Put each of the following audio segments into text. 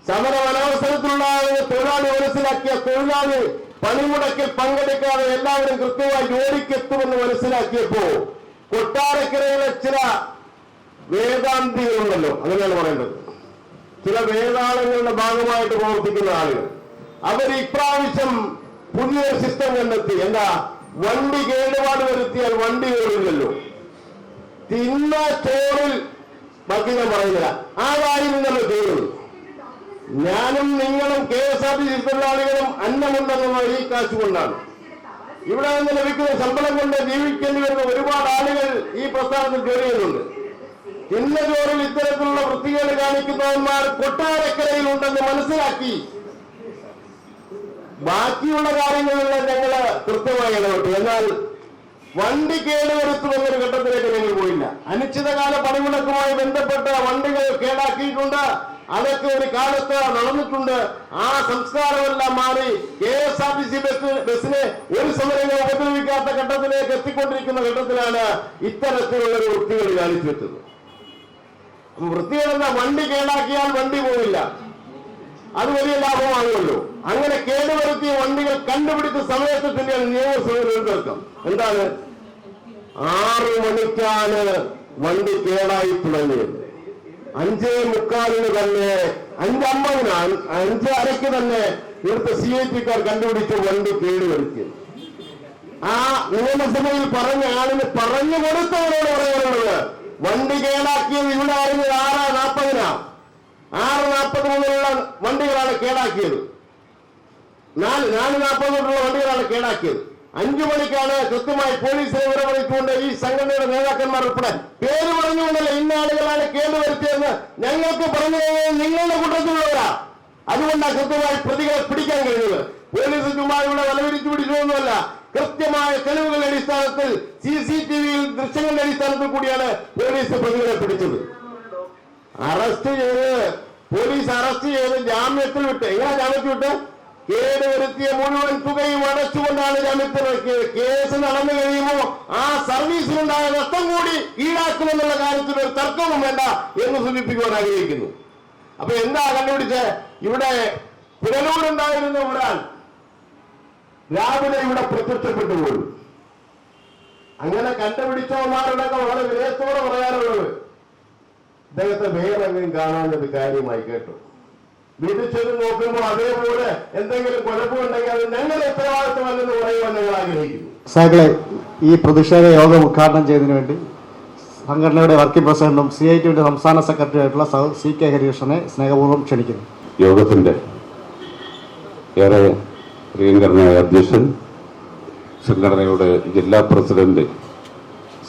സമരം അനവസരത്തിലുള്ള തൊഴിലാളി മനസ്സിലാക്കിയ തൊഴിലാളി പണിമുടക്കിൽ പങ്കെടുക്കാതെ എല്ലാവരും കൃത്യമായി ജോലിക്കെത്തുമെന്ന് മനസ്സിലാക്കിയപ്പോ കൊട്ടാരക്കരയിലെ ചില വേദാന്തികളുണ്ടല്ലോ, അങ്ങനെയാണ് പറയേണ്ടത്, ചില വേദാളങ്ങളുടെ ഭാഗമായിട്ട് പ്രവർത്തിക്കുന്ന ആളുകൾ, അവർ ഇപ്രാവശ്യം പുതിയൊരു സിസ്റ്റം കണ്ടെത്തി. എന്താ? വണ്ടി കേടുപാട് വരുത്തിയാൽ വണ്ടി ഓടില്ലല്ലോ, തിന്ന ചോറിൽ ബാക്കി ഞാൻ പറയുന്നില്ല, ആ കാര്യം നമ്മൾ ചെയ്യുന്നത്. ഞാനും നിങ്ങളും KSRTC തൊഴിലാളികളും അന്നമുണ്ടെന്നുള്ള ഈ കാശ് കൊണ്ടാണ്. ഇവിടെ നിന്ന് ലഭിക്കുന്ന ശമ്പളം കൊണ്ട് ജീവിക്കേണ്ടി വരുന്ന ഒരുപാട് ആളുകൾ ഈ പ്രസ്ഥാനത്തിൽ ജോലി ചെയ്യുന്നുണ്ട്. തിന്ന ചോറിൽ ഇത്തരത്തിലുള്ള വൃത്തികേട് കാണിക്കുന്നവന്മാർ കൊട്ടാരക്കരയിൽ ഉണ്ടെന്ന് മനസ്സിലാക്കി ബാക്കിയുള്ള കാര്യങ്ങളെല്ലാം ഞങ്ങള് കൃത്യമായി ഇടപെട്ടു. എന്നാൽ വണ്ടി കേടുവരുത്തുമെന്നൊരു ഘട്ടത്തിലേക്ക് ഞങ്ങൾ പോയില്ല. അനിശ്ചിതകാല പണിമുടക്കുമായി ബന്ധപ്പെട്ട വണ്ടികൾ കേടാക്കിയിട്ടുണ്ട്, അതൊക്കെ ഒരു കാലത്ത് നടന്നിട്ടുണ്ട്. ആ സംസ്കാരമെല്ലാം മാറി KSRTC ബസ്സിനെ ഒരു സമരങ്ങൾ ഉപദ്രവിക്കാത്ത ഘട്ടത്തിലേക്ക് എത്തിക്കൊണ്ടിരിക്കുന്ന ഘട്ടത്തിലാണ് ഇത്തരത്തിലുള്ള വൃത്തികൾ കാണിച്ചു വെച്ചത്. വൃത്തികളെന്ന വണ്ടി കേടാക്കിയാൽ വണ്ടി പോവില്ല, അത് വലിയ ലാഭമാകുമല്ലോ. അങ്ങനെ കേടുവരുത്തിയ വണ്ടികൾ കണ്ടുപിടിച്ച സമയത്ത് തന്നെയാണ് നിയമസഭയിൽ തീർക്കം. എന്താണ്? 6 മണിക്കാണ് വണ്ടി കേടായി തുടങ്ങിയത്. 5:45 തന്നെ, 5:50, 5:30 തന്നെ ഇവിടുത്തെ CIT-ക്കാർ കണ്ടുപിടിച്ച് വണ്ടി കേടുവരുത്തിയത്. ആ നിയമസഭയിൽ പറഞ്ഞ ആളിന് പറഞ്ഞു കൊടുത്തവരോട് പറയാനുള്ളത്, വണ്ടി കേടാക്കിയത് ഇവിടെ ആയിരുന്നു 6:40. 6:40 മുതലുള്ള വണ്ടികളാണ് കേടാക്കിയത്, 4:40 തൊട്ടുള്ള വണ്ടികളാണ് കേടാക്കിയത്. 5 മണിക്കാണ് കൃത്യമായി പോലീസിനെ വിവരമറിയിച്ചുകൊണ്ട് ഈ സംഘടനയുടെ നേതാക്കന്മാർ ഉൾപ്പെടെ പേര് പറഞ്ഞുകൊണ്ടല്ല ഇന്ന ആളുകളാണ് കേടുവരുത്തിയെന്ന് ഞങ്ങൾക്ക് പറഞ്ഞു കഴിഞ്ഞാൽ നിങ്ങളുടെ കൂട്ടത്തിലുള്ളവരാ. അതുകൊണ്ടാണ് കൃത്യമായി പ്രതികളെ പിടിക്കാൻ കഴിഞ്ഞത്. പോലീസ് ചുമ്മാ ഇവിടെ വലവിരിച്ചു പിടിച്ചതൊന്നുമല്ല, കൃത്യമായ തെളിവുകളുടെ അടിസ്ഥാനത്തിൽ CCTV ദൃശ്യങ്ങളുടെ അടിസ്ഥാനത്തിൽ കൂടിയാണ് പോലീസ് പ്രതികളെ പിടിച്ചത്. പോലീസ് അറസ്റ്റ് ചെയ്ത് ജാമ്യത്തിൽ വിട്ട്. എങ്ങനെ ജാമ്യത്തിൽ വിട്ട്? കേടുവരുത്തിയ മുഴുവൻ തുകയും അടച്ചുകൊണ്ടാണ് ജാമ്യത്തിൽ ഇറക്കിയത്. കേസ് നടന്നു കഴിയുമ്പോൾ ആ സർവീസിനുണ്ടായ നഷ്ടം കൂടി ഈടാക്കുമെന്നുള്ള കാര്യത്തിൽ ഒരു തർക്കവും വേണ്ട എന്ന് സൂചിപ്പിക്കുവാൻ ആഗ്രഹിക്കുന്നു. അപ്പൊ എന്താ കണ്ടുപിടിച്ച്? ഇവിടെ പുനലൂരുണ്ടായിരുന്ന ഒരാൾ രാവിലെ ഇവിടെ പ്രത്യക്ഷപ്പെട്ടു പോലും. അങ്ങനെ കണ്ടുപിടിച്ചവന്മാരുടെയൊക്കെ വളരെ വിനയത്തോടെ പറയാനുള്ളത്, അദ്ദേഹത്തെ വേറെങ്കിലും കാണാനൊരു കാര്യമായി കേട്ടു. വീട്ടിൽ ചെന്ന് നോക്കുമ്പോൾ അതേപോലെ എന്തെങ്കിലും കുഴപ്പമുണ്ടെങ്കിൽ അത് ഞങ്ങളുടെ ഉത്തരവാദിത്വമല്ലെന്ന് പറയുവാൻ ഞങ്ങൾ ആഗ്രഹിക്കുന്നു. സാഹിബിളെ, ഈ പ്രതിഷേധ യോഗം ഉദ്ഘാടനം ചെയ്തതിനു വേണ്ടി സംഘടനയുടെ വർക്കിംഗ് പ്രസിഡന്റും CIT-യുടെ സംസ്ഥാന സെക്രട്ടറി ആയിട്ടുള്ള CK ഹരികൃഷ്ണനെ സ്നേഹപൂർവ്വം ക്ഷണിക്കുന്നു. യോഗത്തിന്റെ ഏറെ പ്രിയങ്കരനായ അധ്യക്ഷൻ, സംഘടനയുടെ ജില്ലാ പ്രസിഡന്റ്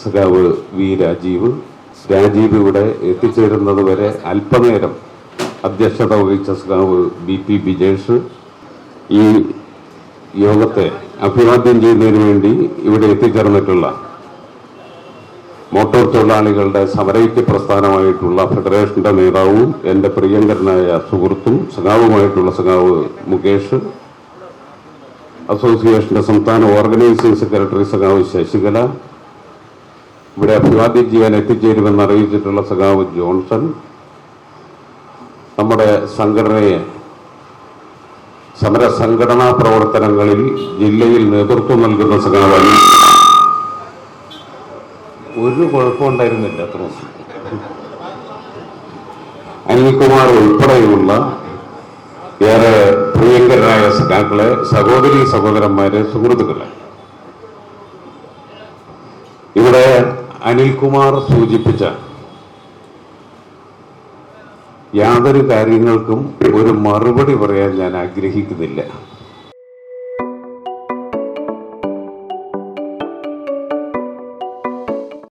സഖാവ് V രാജീവ് ഇവിടെ എത്തിച്ചേരുന്നത് വരെ അല്പനേരം അധ്യക്ഷത വഹിച്ച സഖാവ് BP ബിജേഷ്, ഈ യോഗത്തെ അഭിവാദ്യം ചെയ്യുന്നതിന് വേണ്ടി ഇവിടെ എത്തിച്ചേർന്നിട്ടുള്ള മോട്ടോർ തൊഴിലാളികളുടെ സമരൈക്യ പ്രസ്ഥാനമായിട്ടുള്ള ഫെഡറേഷന്റെ നേതാവും എന്റെ പ്രിയങ്കരനായ സുഹൃത്തും സഖാവുമായിട്ടുള്ള സഖാവ് മുകേഷ്, അസോസിയേഷന്റെ സംസ്ഥാന ഓർഗനൈസിംഗ് സെക്രട്ടറി സഖാവ് ശശികല, ഇവിടെ അഭിവാദ്യം ചെയ്യാൻ എത്തിച്ചേരുമെന്ന് അറിയിച്ചിട്ടുള്ള സഖാവ് ജോൺസൺ, നമ്മുടെ സംഘടനയെ സമരസംഘടനാ പ്രവർത്തനങ്ങളിൽ ജില്ലയിൽ നേതൃത്വം നൽകുന്ന സഖാവ് ഒരു കുഴപ്പമുണ്ടായിരുന്നില്ല അത്ര അനിൽകുമാർ ഉൾപ്പെടെയുള്ള ഏറെ പ്രിയങ്കരനായ സഖാക്കളെ, സഹോദരി സഹോദരന്മാരെ, സുഹൃത്തുക്കളെ, ഇവിടെ അനിൽകുമാർ സൂചിപ്പിച്ച യാതൊരു കാര്യങ്ങൾക്കും ഒരു മറുപടി പറയാൻ ഞാൻ ആഗ്രഹിക്കുന്നില്ല.